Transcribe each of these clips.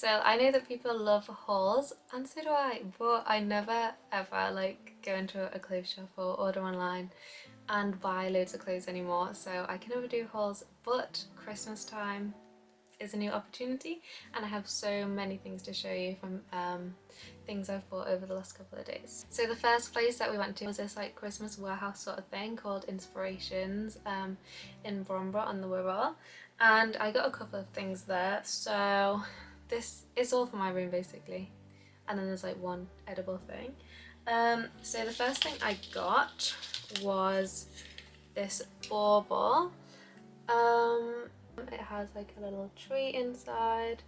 So I know that people love hauls, and so do I, but I never ever like go into a clothes shop or order online and buy loads of clothes anymore, so I can never do hauls. But Christmas time is a new opportunity, and I have so many things to show you from things I've bought over the last couple of days. So the first place that we went to was this like Christmas warehouse sort of thing called Inspirations in Bromborough on the Wirral, and I got a couple of things there. So this is all for my room basically, and then there's like one edible thing. So the first thing I got was this bauble. It has like a little tree inside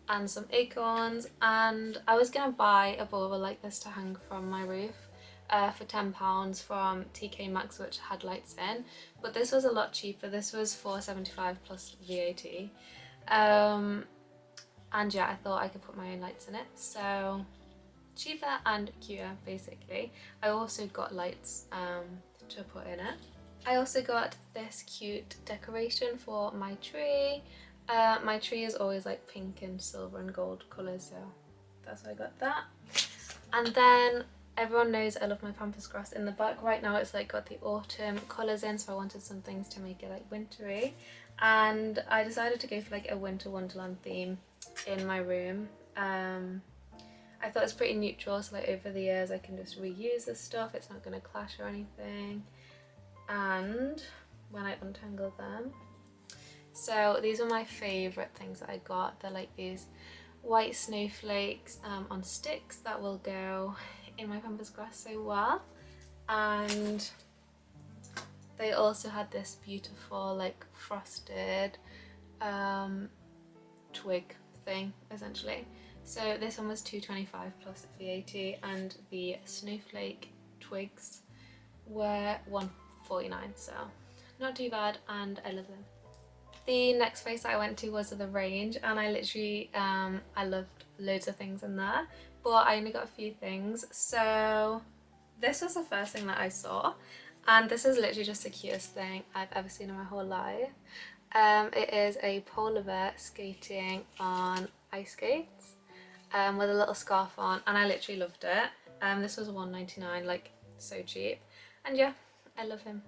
and some acorns, and I was gonna buy a bauble like this to hang from my roof for £10 from TK Maxx, which had lights in, but this was a lot cheaper. This was £4.75 plus VAT, and yeah, I thought I could put my own lights in it, so cheaper and cuter basically. I also got lights to put in it. I also got this cute decoration for my tree. My tree is always like pink and silver and gold colours, so that's why I got that. And then everyone knows I love my pampas grass. In the back right now it's like got the autumn colours in, so I wanted some things to make it like wintry, and I decided to go for like a winter wonderland theme in my room. I thought it's pretty neutral, so like over the years I can just reuse this stuff, it's not going to clash or anything. And when I untangle them, so these are my favourite things that I got. They're like these white snowflakes on sticks that will go in my pampas grass so well, and they also had this beautiful like frosted twig thing essentially. So this one was £2.25 plus VAT, and the snowflake twigs were £1.49, so not too bad, and I love them. The next place that I went to was the Range, and I literally I loved loads of things in there, but I only got a few things. So this was the first thing that I saw, and this is literally just the cutest thing I've ever seen in my whole life. It is a polar bear skating on ice skates with a little scarf on, and I literally loved it. This was £1.99, like so cheap, and yeah, I love him.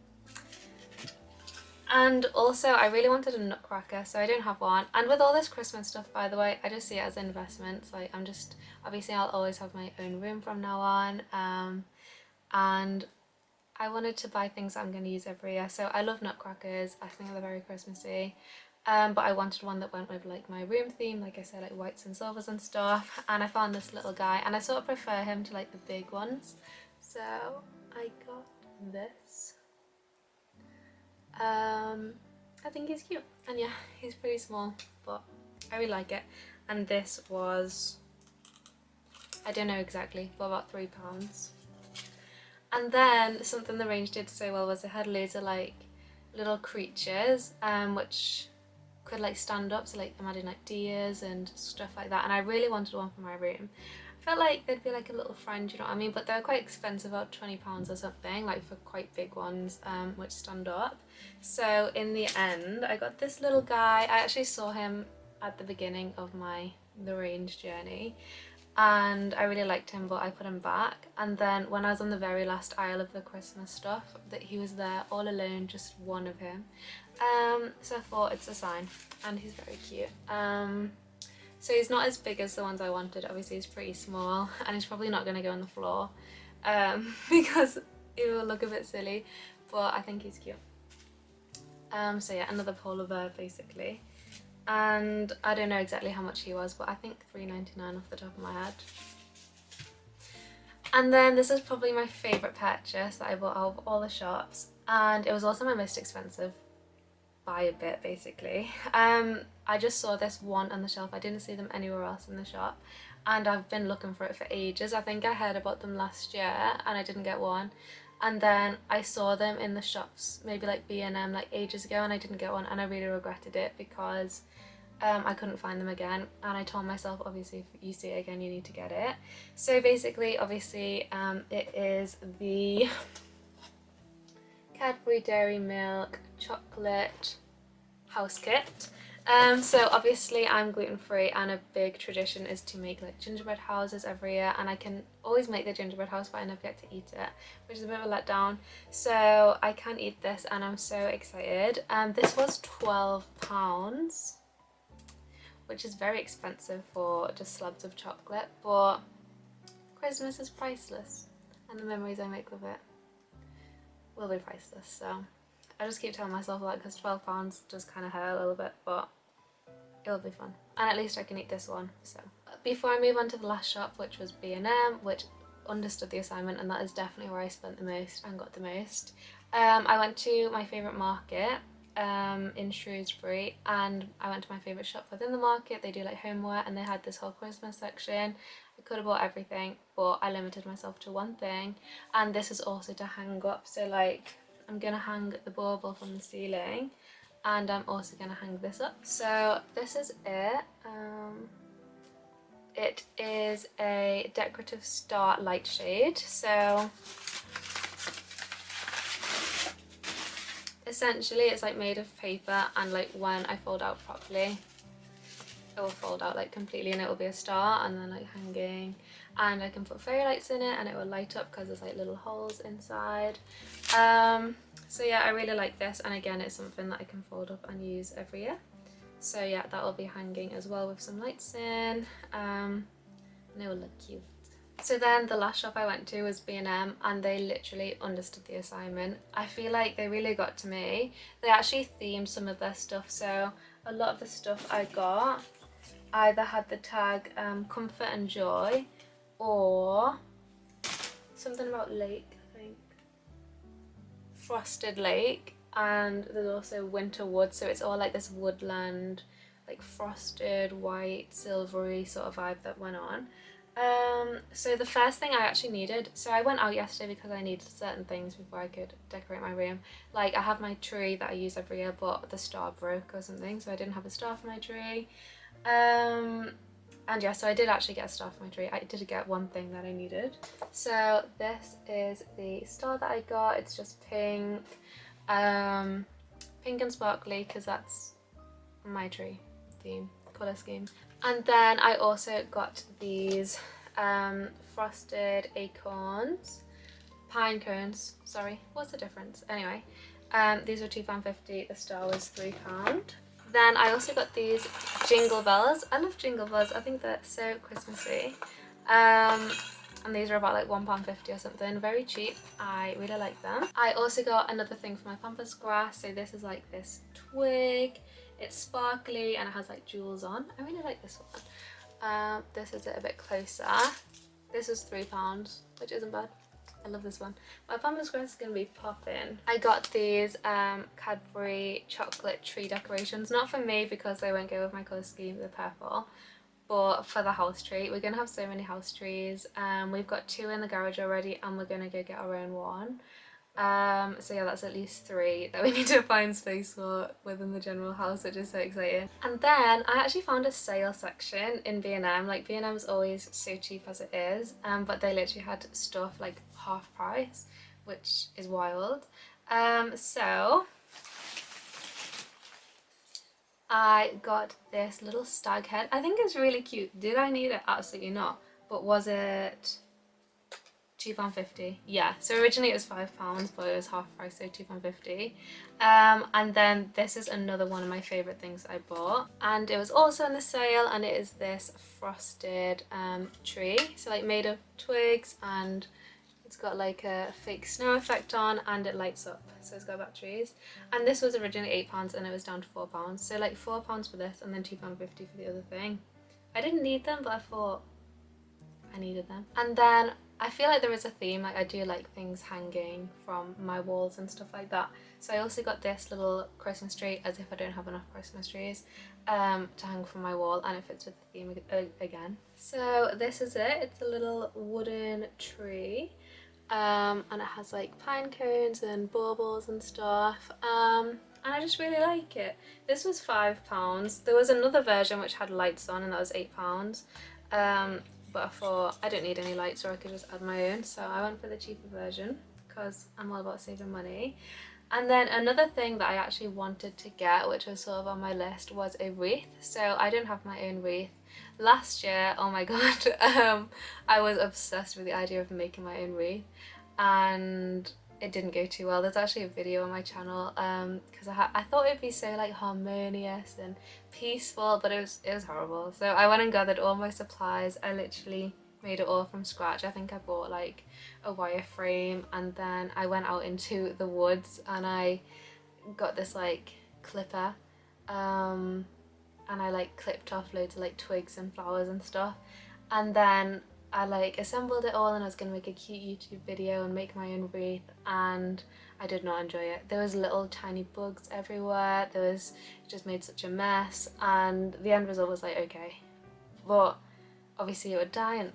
And also I really wanted a nutcracker, so I don't have one. And with all this Christmas stuff, by the way, I just see it as investments. Like I'm just, obviously I'll always have my own room from now on, and I wanted to buy things that I'm going to use every year. So I love nutcrackers, I think they're very Christmassy, but I wanted one that went with like my room theme, like I said, like whites and silvers and stuff. And I found this little guy, and I sort of prefer him to like the big ones, so I got this. I think he's cute, and yeah, he's pretty small, but I really like it. And this was, I don't know exactly, but about £3. And then something the Range did so well was it had loads of like little creatures which could like stand up, so like imagine like deers and stuff like that, and I really wanted one for my room. I felt like they'd be like a little friend, you know what I mean, but they're quite expensive, about £20 or something, like for quite big ones which stand up. So in the end I got this little guy. I actually saw him at the beginning of the Range journey, and I really liked him, but I put him back. And then when I was on the very last aisle of the Christmas stuff, that he was there all alone, just one of him. So I thought it's a sign, and he's very cute. So he's not as big as the ones I wanted, obviously he's pretty small, and he's probably not going to go on the floor because it will look a bit silly, but I think he's cute. So yeah, another polar bear basically, and I don't know exactly how much he was, but I think £3.99 off the top of my head. And then this is probably my favourite purchase that I bought out of all the shops, and it was also my most expensive by a bit basically. I just saw this one on the shelf, I didn't see them anywhere else in the shop, and I've been looking for it for ages. I think I heard about them last year and I didn't get one, and then I saw them in the shops, maybe like B&M, like ages ago, and I didn't get one, and I really regretted it because I couldn't find them again, and I told myself obviously if you see it again you need to get it. So basically obviously it is the Cadbury Dairy Milk Chocolate House Kit. So obviously I'm gluten-free, and a big tradition is to make like gingerbread houses every year, and I can always make the gingerbread house but I never get to eat it, which is a bit of a letdown. So I can eat this and I'm so excited. This was £12, which is very expensive for just slabs of chocolate, but Christmas is priceless and the memories I make with it will be priceless. So I just keep telling myself that because £12 does kind of hurt a little bit, but it'll be fun. And at least I can eat this one. So before I move on to the last shop, which was B&M, which understood the assignment, and that is definitely where I spent the most and got the most. I went to my favourite market in Shrewsbury, and I went to my favourite shop within the market. They do like homeware, and they had this whole Christmas section. I could have bought everything, but I limited myself to one thing, and this is also to hang up. So like I'm gonna hang the bauble from the ceiling, and I'm also gonna hang this up. So this is it. It is a decorative star light shade. So essentially it's like made of paper, and like when I fold out properly it will fold out like completely, and it will be a star and then like hanging, and I can put fairy lights in it and it will light up because there's like little holes inside. So yeah, I really like this, and again it's something that I can fold up and use every year. So yeah, that will be hanging as well with some lights in, and it will look cute. So then the last shop I went to was B&M, and they literally understood the assignment. I feel like they really got to me. They actually themed some of their stuff, so a lot of the stuff I got either had the tag comfort and joy, or something about lake, I think. Frosted lake, and there's also winter wood, so it's all like this woodland, like frosted, white, silvery sort of vibe that went on. So the first thing I actually needed, so I went out yesterday because I needed certain things before I could decorate my room. Like I have my tree that I use every year, but the star broke or something, so I didn't have a star for my tree. And yeah, so I did actually get a star for my tree. I did get one thing that I needed. So this is the star that I got. It's just pink, pink and sparkly, because that's my tree theme, colour scheme. And then I also got these frosted acorns, pine cones, sorry, what's the difference? Anyway, these were £2.50, the star was £3. Then I also got these jingle bells. I love jingle bells, I think they're so Christmassy. And these are about like £1.50 or something, very cheap. I really like them. I also got another thing for my pampas grass. So this is like this twig. It's sparkly and it has like jewels on. I really like this one. This is it a bit closer. This was £3, which isn't bad. I love this one. My pampas grass is going to be popping. I got these Cadbury chocolate tree decorations. Not for me because they won't go with my colour scheme, they're purple. But for the house tree. We're going to have so many house trees. We've got 2 in the garage already, and we're going to go get our own one. So yeah, that's at least 3 that we need to find space for within the general house, which is so exciting. And then I actually found a sale section in B&M. Like B&M is always so cheap as it is, but they literally had stuff like half price, which is wild. So I got this little stag head. I think it's really cute. Did I need it? Absolutely not. But was it £2.50? Yeah, so originally it was £5, but it was half price, so £2.50. And then this is another one of my favourite things I bought, and it was also in the sale, and it is this frosted tree, so like made of twigs, and it's got like a fake snow effect on, and it lights up, so it's got batteries. And this was originally £8 and it was down to £4, so like £4 for this and then £2.50 for the other thing. I didn't need them, but I thought I needed them. And then I feel like there is a theme, like I do like things hanging from my walls and stuff like that. So I also got this little Christmas tree, as if I don't have enough Christmas trees, to hang from my wall, and it fits with the theme again. So this is it. It's a little wooden tree, and it has like pine cones and baubles and stuff, and I just really like it. This was £5. There was another version which had lights on, and that was £8. But I thought I don't need any lights, or I could just add my own, so I went for the cheaper version because I'm all about saving money. And then another thing that I actually wanted to get, which was sort of on my list, was a wreath. So I don't have my own wreath. Last year, oh my god, I was obsessed with the idea of making my own wreath, and it didn't go too well. There's actually a video on my channel because I thought it'd be so like harmonious and peaceful, but it was horrible. So I went and gathered all my supplies. I literally made it all from scratch. I think I bought like a wire frame, and then I went out into the woods and I got this like clipper and I like clipped off loads of like twigs and flowers and stuff, and then I like assembled it all, and I was going to make a cute YouTube video and make my own wreath, and I did not enjoy it. There was little tiny bugs everywhere, it just made such a mess, and the end result was like okay, but obviously it would die, and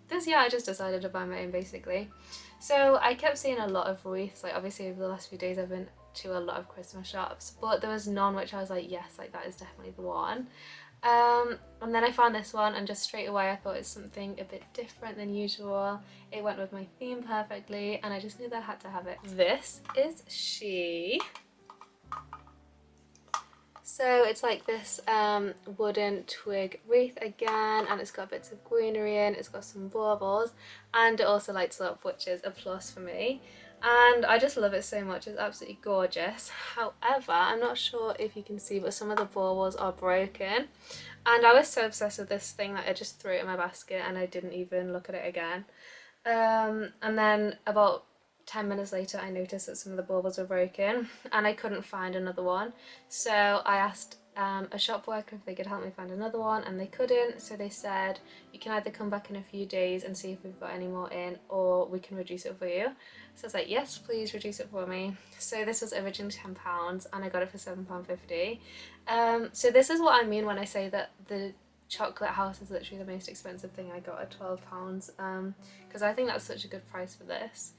this year I just decided to buy my own basically. So I kept seeing a lot of wreaths, like obviously over the last few days I've been to a lot of Christmas shops, but there was none which I was like yes, like that is definitely the one. And then I found this one, and just straight away I thought it's something a bit different than usual. It went with my theme perfectly, and I just knew that I had to have it. This is she. So it's like this wooden twig wreath again, and it's got bits of greenery in, it's got some baubles, and it also lights up, which is a plus for me. And I just love it so much, it's absolutely gorgeous. However, I'm not sure if you can see, but some of the baubles are broken. And I was so obsessed with this thing that I just threw it in my basket and I didn't even look at it again. And then about 10 minutes later I noticed that some of the baubles were broken and I couldn't find another one. So I asked a shop worker if they could help me find another one, and they couldn't, so they said you can either come back in a few days and see if we've got any more in, or we can reduce it for you. So I was like yes, please reduce it for me. So this was originally £10 and I got it for £7.50. So this is what I mean when I say that the chocolate house is literally the most expensive thing I got at £12, because I think that's such a good price for this.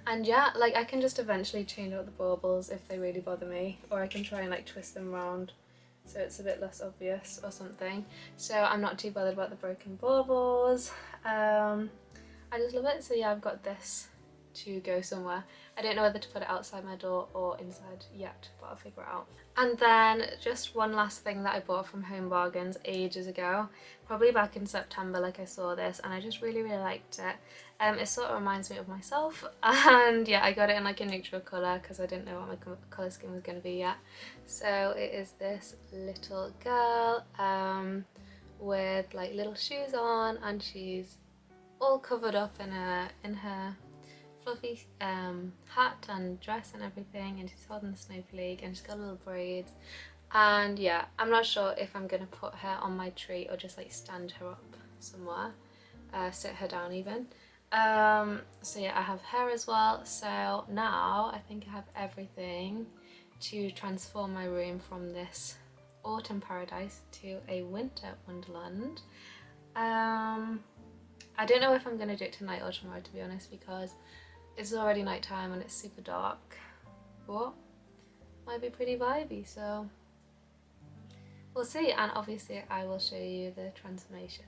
And yeah, like I can just eventually change out the baubles if they really bother me, or I can try and like twist them around so it's a bit less obvious or something. So I'm not too bothered about the broken baubles. I just love it. So yeah, I've got this to go somewhere. I don't know whether to put it outside my door or inside yet, but I'll figure it out. And then just one last thing that I bought from Home Bargains ages ago, probably back in September, like I saw this and I just really liked it. It sort of reminds me of myself, and yeah, I got it in like a neutral colour because I didn't know what my colour scheme was going to be yet. So it is this little girl with like little shoes on, and she's all covered up in her fluffy hat and dress and everything, and she's holding the snowflake and she's got little braids. And yeah, I'm not sure if I'm gonna put her on my tree or just like stand her up somewhere, sit her down even. So yeah, I have her as well. So now I think I have everything to transform my room from this autumn paradise to a winter wonderland. I don't know if I'm going to do it tonight or tomorrow, to be honest, because it's already night time and it's super dark, but might be pretty vibey, so we'll see. And obviously I will show you the transformation.